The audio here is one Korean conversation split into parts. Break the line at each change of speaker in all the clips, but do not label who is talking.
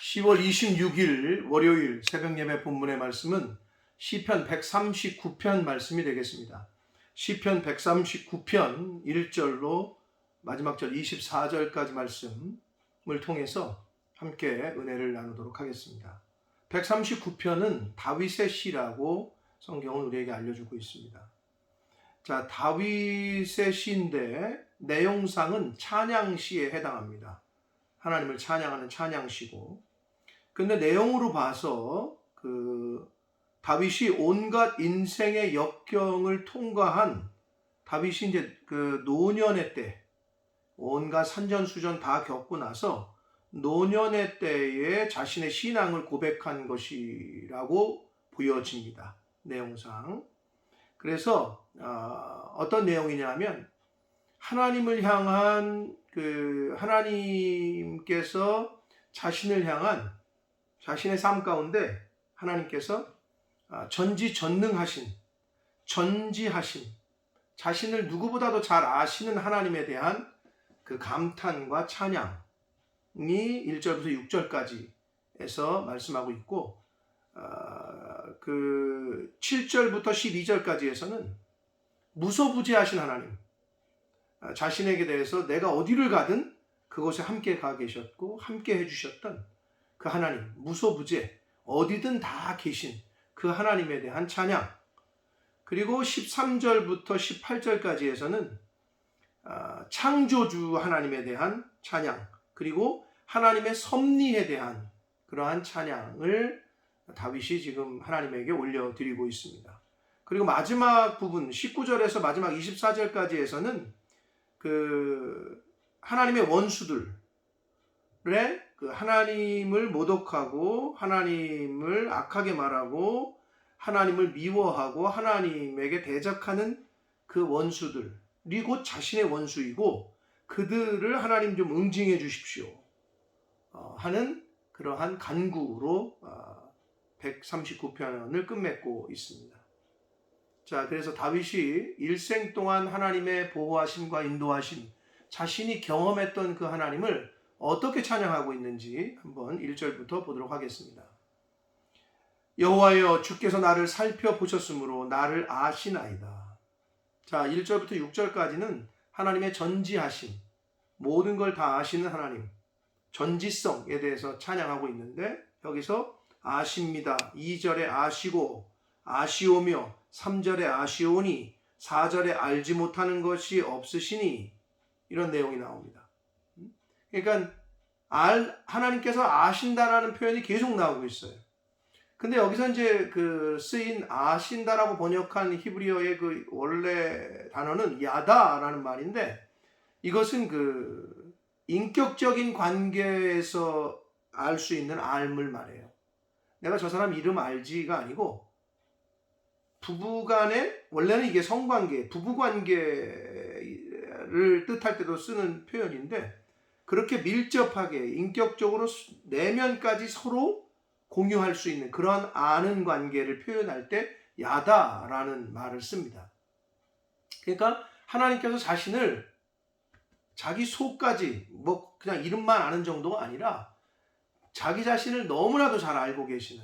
10월 26일 월요일 새벽 예배 본문의 말씀은 시편 139편 말씀이 되겠습니다. 시편 139편 1절로 마지막 절 24절까지 말씀을 통해서 함께 은혜를 나누도록 하겠습니다. 139편은 다윗의 시라고 성경은 우리에게 알려주고 있습니다. 자, 다윗의 시인데 내용상은 찬양시에 해당합니다. 하나님을 찬양하는 찬양시고, 근데 내용으로 봐서 다윗이 온갖 인생의 역경을 통과한 다윗이 이제 노년의 때 온갖 산전수전 다 겪고 나서 노년의 때에 자신의 신앙을 고백한 것이라고 보여집니다. 내용상. 그래서 어떤 내용이냐면 하나님을 향한 하나님께서 자신을 향한 자신의 삶 가운데 하나님께서 전지전능하신, 전지하신, 자신을 누구보다도 잘 아시는 하나님에 대한 그 감탄과 찬양이 1절부터 6절까지에서 말씀하고 있고, 7절부터 12절까지에서는 무소부재하신 하나님, 자신에게 대해서 내가 어디를 가든 그곳에 함께 가 계셨고 함께 해주셨던 그 하나님, 무소부재, 어디든 다 계신 그 하나님에 대한 찬양. 그리고 13절부터 18절까지에서는 창조주 하나님에 대한 찬양, 그리고 하나님의 섭리에 대한 그러한 찬양을 다윗이 지금 하나님에게 올려드리고 있습니다. 그리고 마지막 부분 19절에서 마지막 24절까지에서는 하나님의 원수들의 하나님을 모독하고 하나님을 악하게 말하고 하나님을 미워하고 하나님에게 대적하는 그 원수들이 곧 자신의 원수이고 그들을 하나님 좀 응징해 주십시오 하는 그러한 간구로 139편을 끝맺고 있습니다. 자, 그래서 다윗이 일생 동안 하나님의 보호하심과 인도하심, 자신이 경험했던 그 하나님을 어떻게 찬양하고 있는지 한번 1절부터 보도록 하겠습니다. 여호와여, 주께서 나를 살펴보셨으므로 나를 아시나이다. 자, 1절부터 6절까지는 하나님의 전지하심, 모든 걸 다 아시는 하나님, 전지성에 대해서 찬양하고 있는데, 여기서 아십니다, 2절에 아시고 아시오며, 3절에 아시오니, 4절에 알지 못하는 것이 없으시니, 이런 내용이 나옵니다. 그러니까 하나님께서 아신다라는 표현이 계속 나오고 있어요. 근데 여기서 이제 쓰인 아신다라고 번역한 히브리어의 원래 단어는 야다라는 말인데, 이것은 인격적인 관계에서 알 수 있는 알을 말해요. 내가 저 사람 이름 알지가 아니고, 부부간에, 원래는 이게 성관계, 부부관계를 뜻할 때도 쓰는 표현인데, 그렇게 밀접하게 인격적으로 내면까지 서로 공유할 수 있는 그런 아는 관계를 표현할 때 야다라는 말을 씁니다. 그러니까 하나님께서 자신을 자기 속까지 그냥 이름만 아는 정도가 아니라 자기 자신을 너무나도 잘 알고 계시는,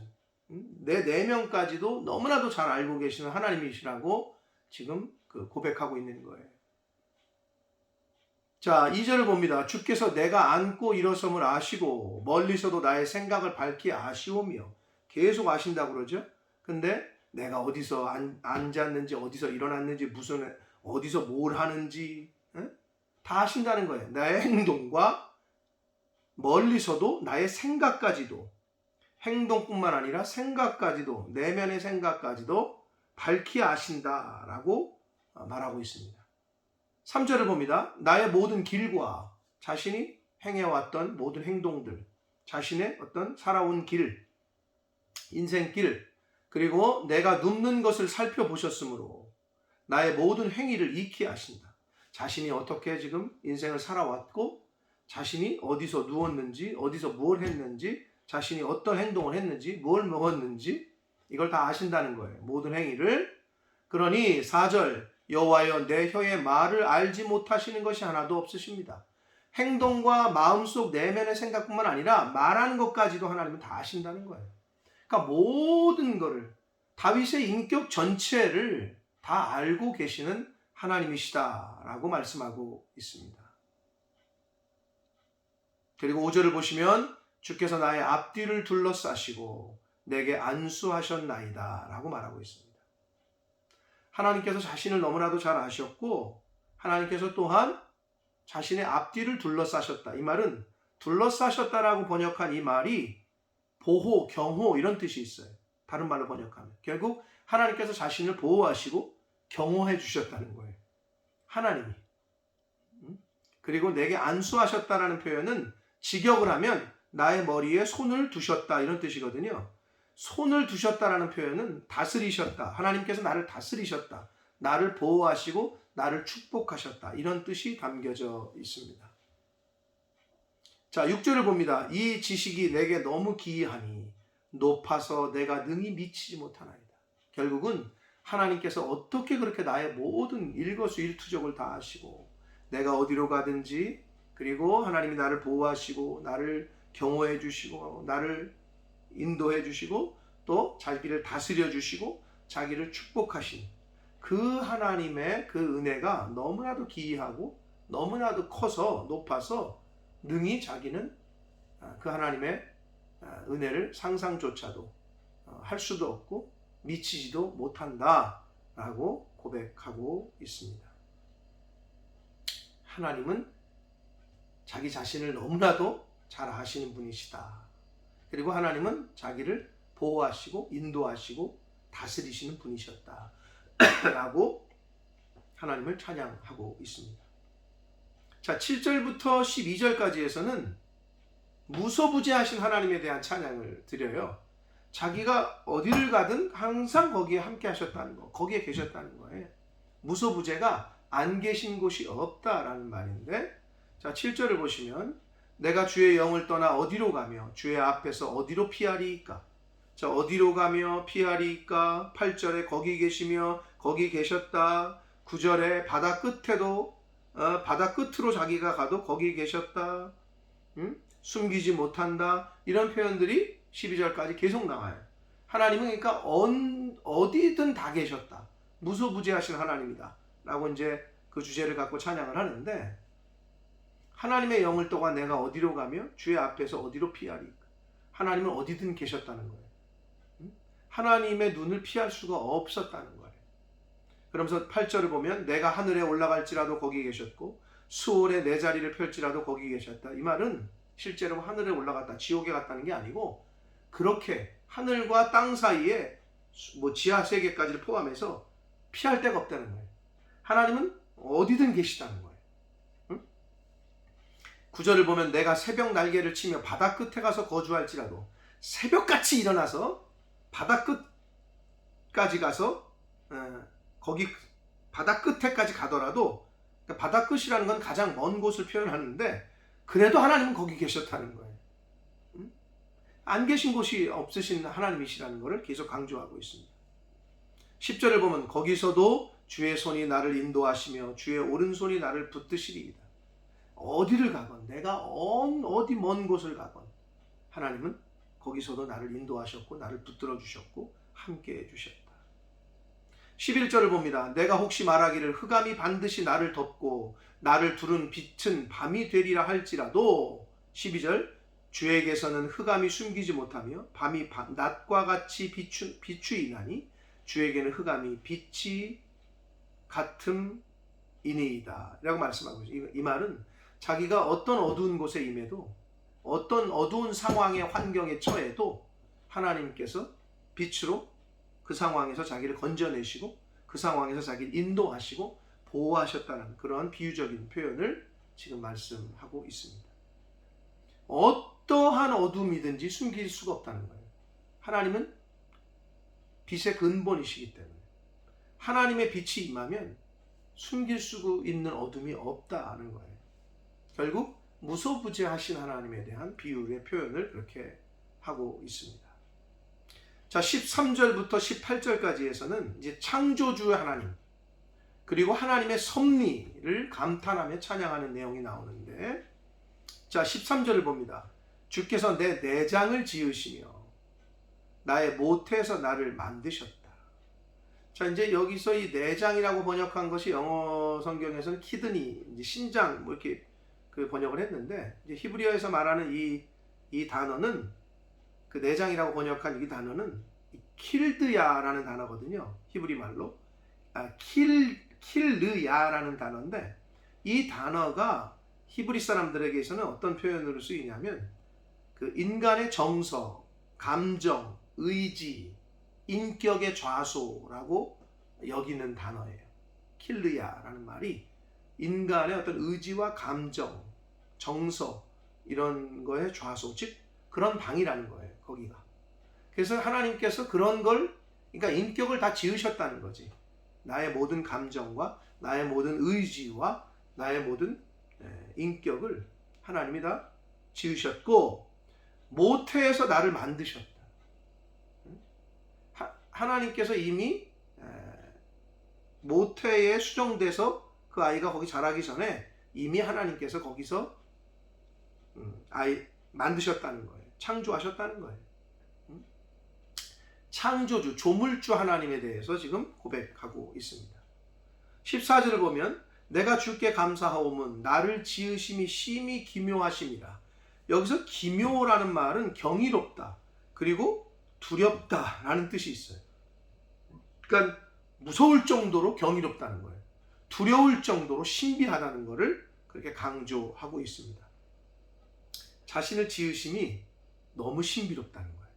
내 내면까지도 너무나도 잘 알고 계시는 하나님이시라고 지금 고백하고 있는 거예요. 자, 2절을 봅니다. 주께서 내가 앉고 일어섬을 아시고 멀리서도 나의 생각을 밝히 아시오며, 계속 아신다고 그러죠. 근데 내가 어디서 앉았는지, 어디서 일어났는지, 어디서 뭘 하는지 다 아신다는 거예요. 나의 행동과 멀리서도 나의 생각까지도, 행동뿐만 아니라 생각까지도, 내면의 생각까지도 밝히 아신다라고 말하고 있습니다. 3절을 봅니다. 나의 모든 길과, 자신이 행해왔던 모든 행동들, 자신의 어떤 살아온 길, 인생길, 그리고 내가 눕는 것을 살펴보셨으므로 나의 모든 행위를 익히 아신다. 자신이 어떻게 지금 인생을 살아왔고, 자신이 어디서 누웠는지, 어디서 뭘 했는지, 자신이 어떤 행동을 했는지, 뭘 먹었는지, 이걸 다 아신다는 거예요. 모든 행위를. 그러니 4절, 여호와여, 내 혀의 말을 알지 못하시는 것이 하나도 없으십니다. 행동과 마음속 내면의 생각뿐만 아니라 말하는 것까지도 하나님은 다 아신다는 거예요. 그러니까 모든 거를, 다윗의 인격 전체를 다 알고 계시는 하나님이시다라고 말씀하고 있습니다. 그리고 5절을 보시면 주께서 나의 앞뒤를 둘러싸시고 내게 안수하셨나이다 라고 말하고 있습니다. 하나님께서 자신을 너무나도 잘 아셨고 하나님께서 또한 자신의 앞뒤를 둘러싸셨다. 이 말은 둘러싸셨다라고 번역한 이 말이 보호, 경호 이런 뜻이 있어요. 다른 말로 번역하면. 결국 하나님께서 자신을 보호하시고 경호해 주셨다는 거예요. 하나님이. 그리고 내게 안수하셨다라는 표현은 직역을 하면 나의 머리에 손을 두셨다 이런 뜻이거든요. 손을 두셨다라는 표현은 다스리셨다. 하나님께서 나를 다스리셨다. 나를 보호하시고 나를 축복하셨다. 이런 뜻이 담겨져 있습니다. 자, 6절을 봅니다. 이 지식이 내게 너무 기이하니 높아서 내가 능히 미치지 못하나이다. 결국은 하나님께서 어떻게 그렇게 나의 모든 일거수일투족을 다 아시고 내가 어디로 가든지 그리고 하나님이 나를 보호하시고 나를 경호해 주시고 나를 인도해 주시고 또 자기를 다스려 주시고 자기를 축복하신 그 하나님의 그 은혜가 너무나도 기이하고 너무나도 커서 높아서 능히 자기는 그 하나님의 은혜를 상상조차도 할 수도 없고 미치지도 못한다라고 고백하고 있습니다. 하나님은 자기 자신을 너무나도 잘 아시는 분이시다. 그리고 하나님은 자기를 보호하시고 인도하시고 다스리시는 분이셨다. 라고 하나님을 찬양하고 있습니다. 자, 7절부터 12절까지에서는 무소부재하신 하나님에 대한 찬양을 드려요. 자기가 어디를 가든 항상 거기에 함께 하셨다는 거, 거기에 계셨다는 거예요. 무소부재가 안 계신 곳이 없다라는 말인데, 자, 7절을 보시면 내가 주의 영을 떠나 어디로 가며 주의 앞에서 어디로 피하리이까? 자, 어디로 가며 피하리이까? 8절에 거기 계시며 거기 계셨다. 9절에 바다 끝에도 바다 끝으로 자기가 가도 거기 계셨다. 숨기지 못한다. 이런 표현들이 12절까지 계속 나와요. 하나님은 그러니까 어디든 다 계셨다. 무소부재하신 하나님이다. 라고 이제 그 주제를 갖고 찬양을 하는데, 하나님의 영을 떠나 내가 어디로 가며 주의 앞에서 어디로 피하리까? 하나님은 어디든 계셨다는 거예요. 하나님의 눈을 피할 수가 없었다는 거예요. 그러면서 8절을 보면 내가 하늘에 올라갈지라도 거기 계셨고 수월에 내 자리를 펼지라도 거기 계셨다. 이 말은 실제로 하늘에 올라갔다, 지옥에 갔다는 게 아니고 그렇게 하늘과 땅 사이에 뭐 지하 세계까지를 포함해서 피할 데가 없다는 거예요. 하나님은 어디든 계시다는 거예요. 9절을 보면 내가 새벽 날개를 치며 바다 끝에 가서 거주할지라도, 새벽같이 일어나서 바다 끝까지 가서 거기 바다 끝에까지 가더라도, 바다 끝이라는 건 가장 먼 곳을 표현하는데 그래도 하나님은 거기 계셨다는 거예요. 안 계신 곳이 없으신 하나님이시라는 것을 계속 강조하고 있습니다. 10절을 보면 거기서도 주의 손이 나를 인도하시며 주의 오른손이 나를 붙드시리이다. 어디를 가건, 내가 어디 먼 곳을 가건 하나님은 거기서도 나를 인도하셨고 나를 붙들어 주셨고 함께 해주셨다. 11절을 봅니다. 내가 혹시 말하기를 흑암이 반드시 나를 덮고 나를 두른 빛은 밤이 되리라 할지라도, 12절 주에게서는 흑암이 숨기지 못하며 밤이 낮과 같이 비추이나니 주에게는 흑암이 빛이 같음이니이다 라고 말씀하고 있어요. 이 말은 자기가 어떤 어두운 곳에 임해도, 어떤 어두운 상황의 환경에 처해도 하나님께서 빛으로 그 상황에서 자기를 건져내시고 그 상황에서 자기를 인도하시고 보호하셨다는 그런 비유적인 표현을 지금 말씀하고 있습니다. 어떠한 어둠이든지 숨길 수가 없다는 거예요. 하나님은 빛의 근본이시기 때문에 하나님의 빛이 임하면 숨길 수 있는 어둠이 없다는 거예요. 결국 무소부재하신 하나님에 대한 비유의 표현을 그렇게 하고 있습니다. 자, 13절부터 18절까지에서는 이제 창조주의 하나님 그리고 하나님의 섭리를 감탄하며 찬양하는 내용이 나오는데, 자, 13절을 봅니다. 주께서 내 내장을 지으시며 나의 모태에서 나를 만드셨다. 자, 이제 여기서 이 내장이라고 번역한 것이 영어 성경에서는 키드니, 이제 신장 뭐 이렇게 그 번역을 했는데, 이제 히브리어에서 말하는 이 단어는, 그 내장이라고 번역한 이 단어는 킬드야라는 단어거든요. 히브리 말로. 킬르야라는 단어인데, 이 단어가 히브리 사람들에게서는 어떤 표현으로 쓰이냐면, 그 인간의 정서, 감정, 의지, 인격의 좌소라고 여기는 단어예요. 킬르야라는 말이 인간의 어떤 의지와 감정, 정서 이런 거에 좌소, 즉 그런 방이라는 거예요. 거기가. 그래서 하나님께서 그런 걸, 그러니까 인격을 다 지으셨다는 거지. 나의 모든 감정과 나의 모든 의지와 나의 모든 인격을 하나님이 다 지으셨고, 모태에서 나를 만드셨다. 하나님께서 이미 모태에 수정돼서 그 아이가 거기 자라기 전에 이미 하나님께서 거기서 아이 만드셨다는 거예요. 창조하셨다는 거예요. 창조주, 조물주 하나님에 대해서 지금 고백하고 있습니다. 14절을 보면 내가 주께 감사하오면 나를 지으심이 심히 기묘하심이라. 여기서 기묘라는 말은 경이롭다, 그리고 두렵다라는 뜻이 있어요. 그러니까 무서울 정도로 경이롭다는 거예요. 두려울 정도로 신비하다는 것을 그렇게 강조하고 있습니다. 자신을 지으심이 너무 신비롭다는 거예요.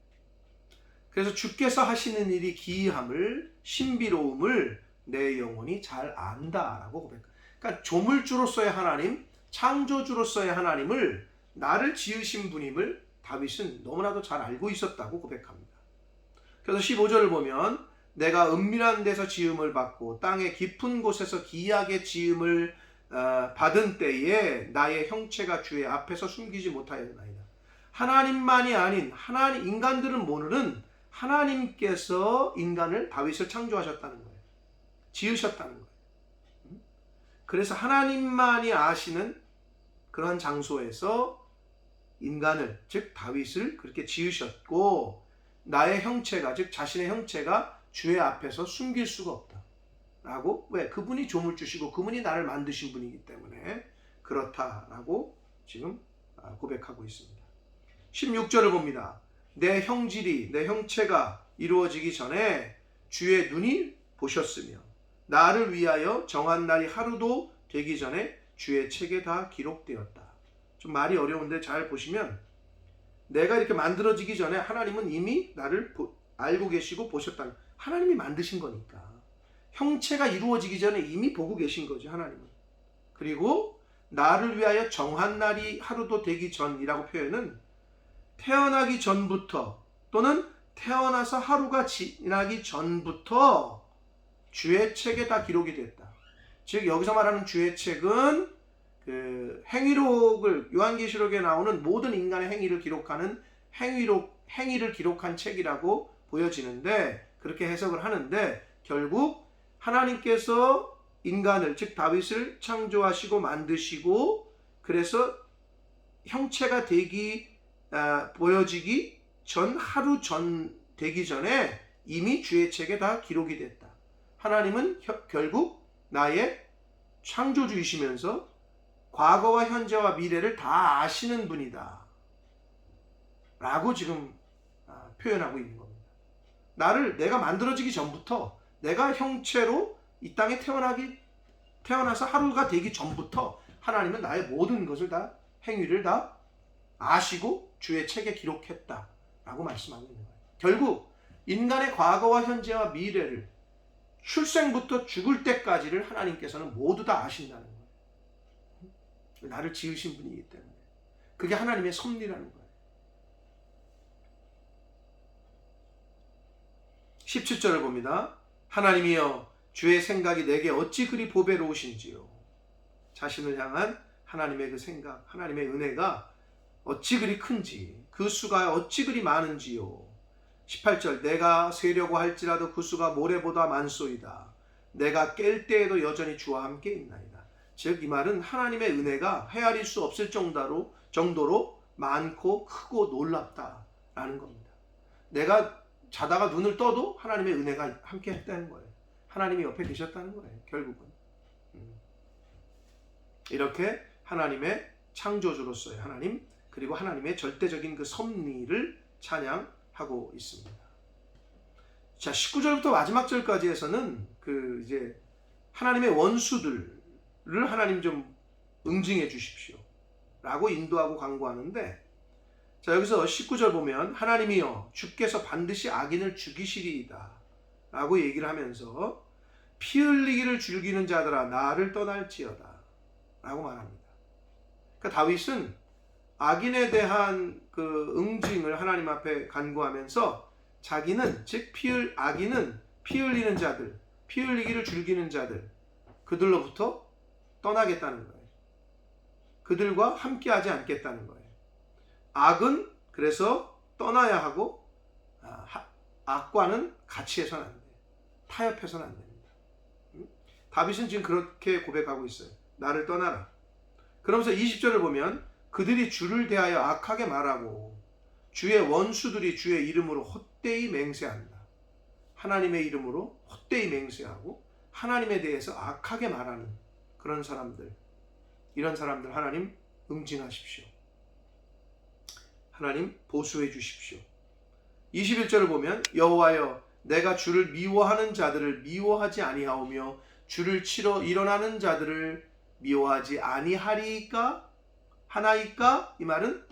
그래서 주께서 하시는 일이 기이함을, 신비로움을 내 영혼이 잘 안다라고 고백합니다. 그러니까 조물주로서의 하나님, 창조주로서의 하나님을, 나를 지으신 분임을 다윗은 너무나도 잘 알고 있었다고 고백합니다. 그래서 15절을 보면 내가 은밀한 데서 지음을 받고 땅의 깊은 곳에서 기이하게 지음을 받은 때에 나의 형체가 주의 앞에서 숨기지 못하였나이다. 하나님만이 아닌 하나님, 인간들은 모르는 하나님께서 인간을, 다윗을 창조하셨다는 거예요. 지으셨다는 거예요. 그래서 하나님만이 아시는 그런 장소에서 인간을, 즉 다윗을 그렇게 지으셨고, 나의 형체가, 즉 자신의 형체가 주의 앞에서 숨길 수가 없다 라고. 왜? 그분이 조물주시고 그분이 나를 만드신 분이기 때문에 그렇다라고 지금 고백하고 있습니다. 16절을 봅니다. 내 형질이, 내 형체가 이루어지기 전에 주의 눈이 보셨으며 나를 위하여 정한 날이 하루도 되기 전에 주의 책에 다 기록되었다. 좀 말이 어려운데 잘 보시면, 내가 이렇게 만들어지기 전에 하나님은 이미 나를 알고 계시고 보셨다는, 하나님이 만드신 거니까 형체가 이루어지기 전에 이미 보고 계신 거죠, 하나님은. 그리고 나를 위하여 정한 날이 하루도 되기 전이라고 표현은 태어나기 전부터, 또는 태어나서 하루가 지나기 전부터 주의 책에 다 기록이 됐다. 즉 여기서 말하는 주의 책은 그 행위록을, 요한계시록에 나오는 모든 인간의 행위를 기록하는 행위를 기록한 책이라고 보여지는데, 그렇게 해석을 하는데, 결국 하나님께서 인간을, 즉 다윗을 창조하시고 만드시고, 그래서 형체가 보여지기 전, 하루 전 되기 전에 이미 주의 책에 다 기록이 됐다. 하나님은 결국 나의 창조주이시면서 과거와 현재와 미래를 다 아시는 분이다 라고 지금 표현하고 있는 겁니다. 내가 만들어지기 전부터, 내가 형체로 이 땅에 태어나서 하루가 되기 전부터 하나님은 나의 모든 것을 다, 행위를 다 아시고 주의 책에 기록했다 라고 말씀하고 있는 거예요. 결국 인간의 과거와 현재와 미래를, 출생부터 죽을 때까지를 하나님께서는 모두 다 아신다는 거예요. 나를 지으신 분이기 때문에. 그게 하나님의 섭리라는 거예요. 17절을 봅니다. 하나님이여 주의 생각이 내게 어찌 그리 보배로우신지요. 자신을 향한 하나님의 그 생각, 하나님의 은혜가 어찌 그리 큰지, 그 수가 어찌 그리 많은지요. 18절 내가 세려고 할지라도 그 수가 모래보다 많소이다. 내가 깰 때에도 여전히 주와 함께 있나이다. 즉 이 말은 하나님의 은혜가 헤아릴 수 없을 정도로 정도로 많고 크고 놀랍다라는 겁니다. 내가 자다가 눈을 떠도 하나님의 은혜가 함께 했다는 거예요. 하나님이 옆에 계셨다는 거예요. 결국은 이렇게 하나님의 창조주로서의 하나님, 그리고 하나님의 절대적인 그 섭리를 찬양하고 있습니다. 자, 19절부터 마지막 절까지 해서는 이제 하나님의 원수들을 하나님 좀 응징해 주십시오 라고 인도하고 강구하는데, 자, 여기서 19절 보면 하나님이여 주께서 반드시 악인을 죽이시리이다 라고 얘기를 하면서 피 흘리기를 즐기는 자들아 나를 떠날지어다 라고 말합니다. 그러니까 다윗은 악인에 대한 그 응징을 하나님 앞에 간구하면서 자기는, 즉 악인은 피 흘리는 자들, 피 흘리기를 즐기는 자들, 그들로부터 떠나겠다는 거예요. 그들과 함께하지 않겠다는 거예요. 악은 그래서 떠나야 하고 악과는 같이 해서는 안 돼요. 타협해서는 안 됩니다. 다윗은 지금 그렇게 고백하고 있어요. 나를 떠나라. 그러면서 20절을 보면 그들이 주를 대하여 악하게 말하고 주의 원수들이 주의 이름으로 헛되이 맹세한다. 하나님의 이름으로 헛되이 맹세하고 하나님에 대해서 악하게 말하는 그런 사람들, 이런 사람들 하나님 응징하십시오. 하나님 보수해 주십시오. 21절을 보면 여호와여 내가 주를 미워하는 자들을 미워하지 아니하오며 주를 치러 일어나는 자들을 미워하지 아니하리까 하나이까? 이 말은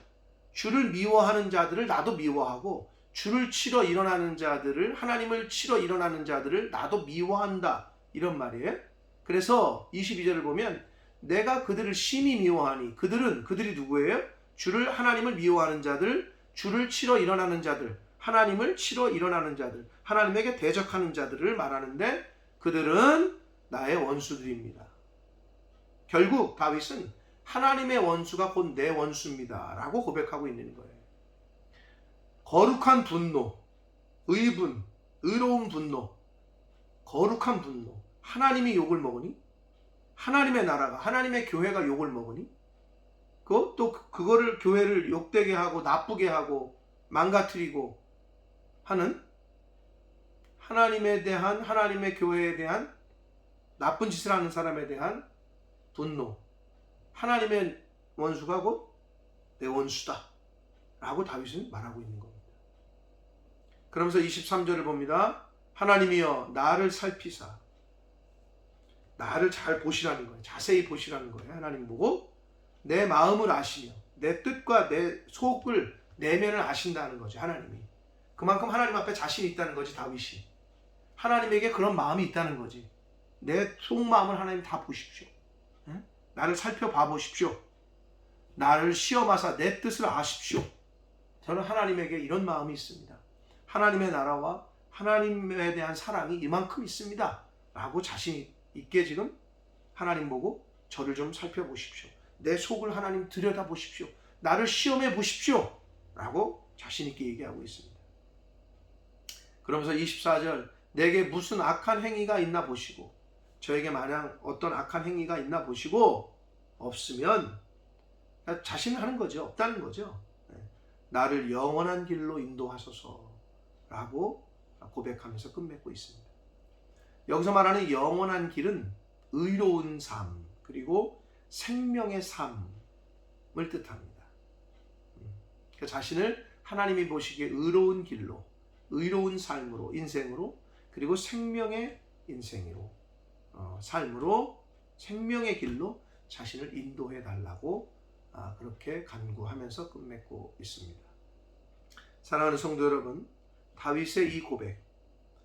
주를 미워하는 자들을 나도 미워하고 주를 치러 일어나는 자들을, 하나님을 치러 일어나는 자들을 나도 미워한다, 이런 말이에요. 그래서 22절을 보면 내가 그들을 심히 미워하니, 그들이 누구예요? 하나님을 미워하는 자들, 주를 치러 일어나는 자들, 하나님을 치러 일어나는 자들, 하나님에게 대적하는 자들을 말하는데 그들은 나의 원수들입니다. 결국 다윗은 하나님의 원수가 곧 내 원수입니다 라고 고백하고 있는 거예요. 거룩한 분노, 의분, 의로운 분노, 거룩한 분노, 하나님이 욕을 먹으니? 하나님의 나라가, 하나님의 교회가 욕을 먹으니? 또 그거를 교회를 욕되게 하고 나쁘게 하고 망가뜨리고 하는 하나님에 대한, 하나님의 교회에 대한 나쁜 짓을 하는 사람에 대한 분노, 하나님의 원수가 곧 내 원수다 라고 다윗은 말하고 있는 겁니다. 그러면서 23절을 봅니다. 하나님이여 나를 살피사, 나를 잘 보시라는 거예요. 자세히 보시라는 거예요. 하나님 보고 내 마음을 아시며 내 뜻과 내 속을, 내면을 아신다는 거죠. 하나님이 그만큼 하나님 앞에 자신이 있다는 거지. 다윗이 하나님에게 그런 마음이 있다는 거지. 내 속마음을 하나님 다 보십시오. 나를 살펴봐 보십시오. 나를 시험하사 내 뜻을 아십시오. 저는 하나님에게 이런 마음이 있습니다. 하나님의 나라와 하나님에 대한 사랑이 이만큼 있습니다 라고 자신 있게 지금 하나님 보고 저를 좀 살펴보십시오. 내 속을 하나님 들여다보십시오. 나를 시험해 보십시오 라고 자신 있게 얘기하고 있습니다. 그러면서 24절 내게 무슨 악한 행위가 있나 보시고, 저에게 마냥 어떤 악한 행위가 있나 보시고 없으면, 자신하는 거죠. 없다는 거죠. 나를 영원한 길로 인도하소서 라고 고백하면서 끝맺고 있습니다. 여기서 말하는 영원한 길은 의로운 삶, 그리고 생명의 삶을 뜻합니다. 그러니까 자신을 하나님이 보시기에 의로운 길로, 의로운 삶으로, 인생으로, 그리고 생명의 인생으로, 삶으로, 생명의 길로 자신을 인도해 달라고 그렇게 간구하면서 끝맺고 있습니다. 사랑하는 성도 여러분, 다윗의 이 고백,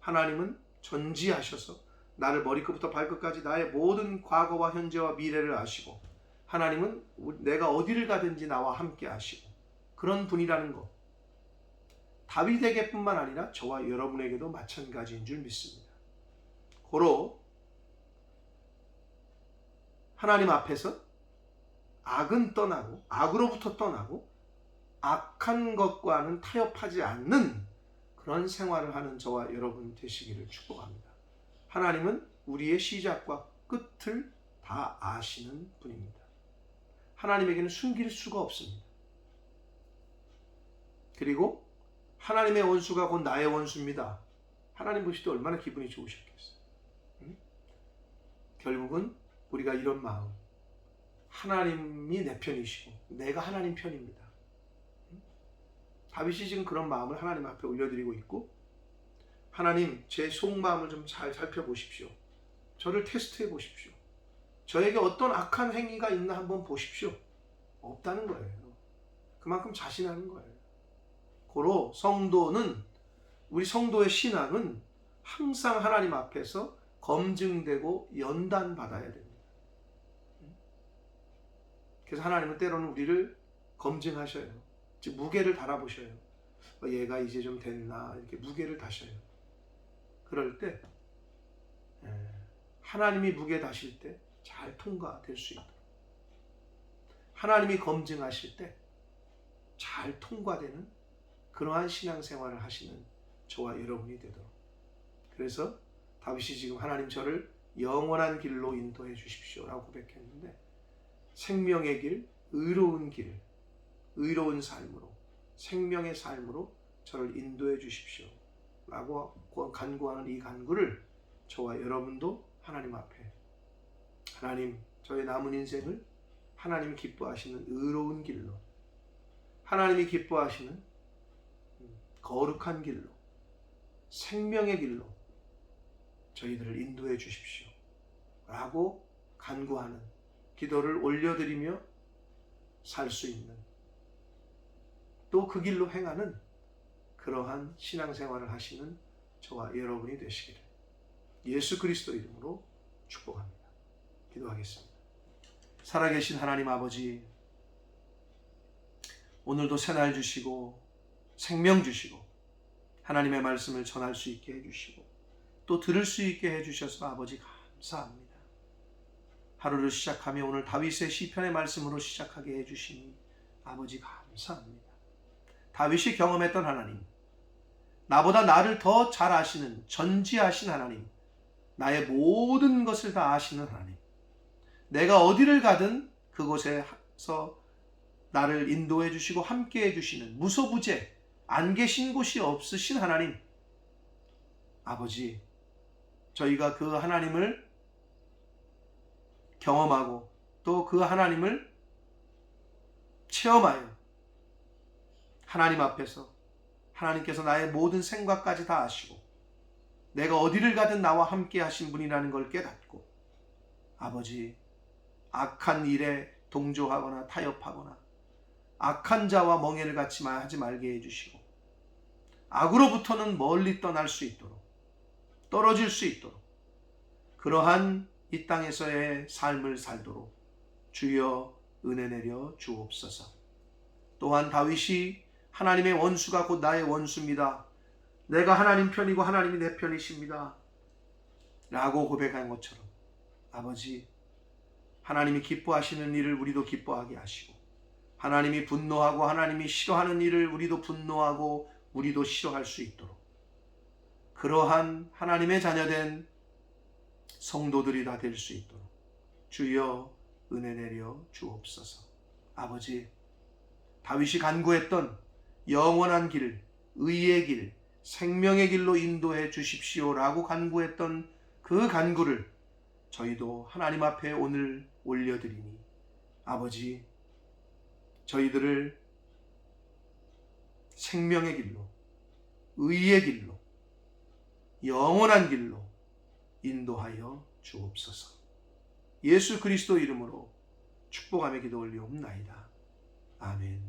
하나님은 전지하셔서 나를 머리끝부터 발끝까지 나의 모든 과거와 현재와 미래를 아시고, 하나님은 내가 어디를 가든지 나와 함께 하시고 그런 분이라는 것, 다윗에게 뿐만 아니라 저와 여러분에게도 마찬가지인 줄 믿습니다. 고로 하나님 앞에서 악은 떠나고, 악으로부터 떠나고 악한 것과는 타협하지 않는 그런 생활을 하는 저와 여러분 되시기를 축복합니다. 하나님은 우리의 시작과 끝을 다 아시는 분입니다. 하나님에게는 숨길 수가 없습니다. 그리고 하나님의 원수가 곧 나의 원수입니다. 하나님 보실 때 얼마나 기분이 좋으셨겠어요. 응? 결국은 우리가 이런 마음, 하나님이 내 편이시고 내가 하나님 편입니다. 다윗이 지금 그런 마음을 하나님 앞에 올려드리고 있고, 하나님 제 속마음을 좀 잘 살펴보십시오. 저를 테스트해 보십시오. 저에게 어떤 악한 행위가 있나 한번 보십시오. 없다는 거예요. 그만큼 자신하는 거예요. 고로 성도는, 우리 성도의 신앙은 항상 하나님 앞에서 검증되고 연단받아야 됩니다. 그래서 하나님은 때로는 우리를 검증하셔요. 즉 무게를 달아보셔요. 얘가 이제 좀 됐나, 이렇게 무게를 다셔요. 그럴 때 하나님이 무게 다실 때 잘 통과될 수 있도록, 하나님이 검증하실 때 잘 통과되는 그러한 신앙생활을 하시는 저와 여러분이 되도록. 그래서 다윗이 지금 하나님 저를 영원한 길로 인도해 주십시오 라고 고백했는데, 생명의 길, 의로운 길, 의로운 삶으로, 생명의 삶으로 저를 인도해 주십시오 라고 간구하는 이 간구를 저와 여러분도 하나님 앞에, 하나님 저의 남은 인생을 하나님이 기뻐하시는 의로운 길로, 하나님이 기뻐하시는 거룩한 길로, 생명의 길로 저희들을 인도해 주십시오 라고 간구하는 기도를 올려드리며 살 수 있는, 또 그 길로 행하는 그러한 신앙생활을 하시는 저와 여러분이 되시기를 예수 그리스도 이름으로 축복합니다. 기도하겠습니다. 살아계신 하나님 아버지, 오늘도 새날 주시고 생명 주시고 하나님의 말씀을 전할 수 있게 해주시고 또 들을 수 있게 해주셔서 아버지 감사합니다. 하루를 시작하며 오늘 다윗의 시편의 말씀으로 시작하게 해주시니 아버지 감사합니다. 다윗이 경험했던 하나님, 나보다 나를 더 잘 아시는 전지하신 하나님, 나의 모든 것을 다 아시는 하나님, 내가 어디를 가든 그곳에서 나를 인도해 주시고 함께 해주시는 무소부재, 안 계신 곳이 없으신 하나님, 아버지, 저희가 그 하나님을 경험하고 또 그 하나님을 체험하여 하나님 앞에서 하나님께서 나의 모든 생각까지 다 아시고 내가 어디를 가든 나와 함께 하신 분이라는 걸 깨닫고, 아버지, 악한 일에 동조하거나 타협하거나 악한 자와 멍에를 같이 하지 말게 해주시고 악으로부터는 멀리 떠날 수 있도록, 떨어질 수 있도록 그러한 이 땅에서의 삶을 살도록 주여 은혜 내려 주옵소서. 또한 다윗이 하나님의 원수가 곧 나의 원수입니다, 내가 하나님 편이고 하나님이 내 편이십니다 라고 고백한 것처럼 아버지, 하나님이 기뻐하시는 일을 우리도 기뻐하게 하시고 하나님이 분노하고 하나님이 싫어하는 일을 우리도 분노하고 우리도 싫어할 수 있도록 그러한 하나님의 자녀된 성도들이 다 될 수 있도록 주여 은혜 내려 주옵소서. 아버지, 다윗이 간구했던 영원한 길, 의의 길, 생명의 길로 인도해 주십시오 라고 간구했던 그 간구를 저희도 하나님 앞에 오늘 올려드리니 아버지, 저희들을 생명의 길로, 의의 길로, 영원한 길로 인도하여 주옵소서. 예수 그리스도 이름으로 축복하며 기도 올리옵나이다. 아멘.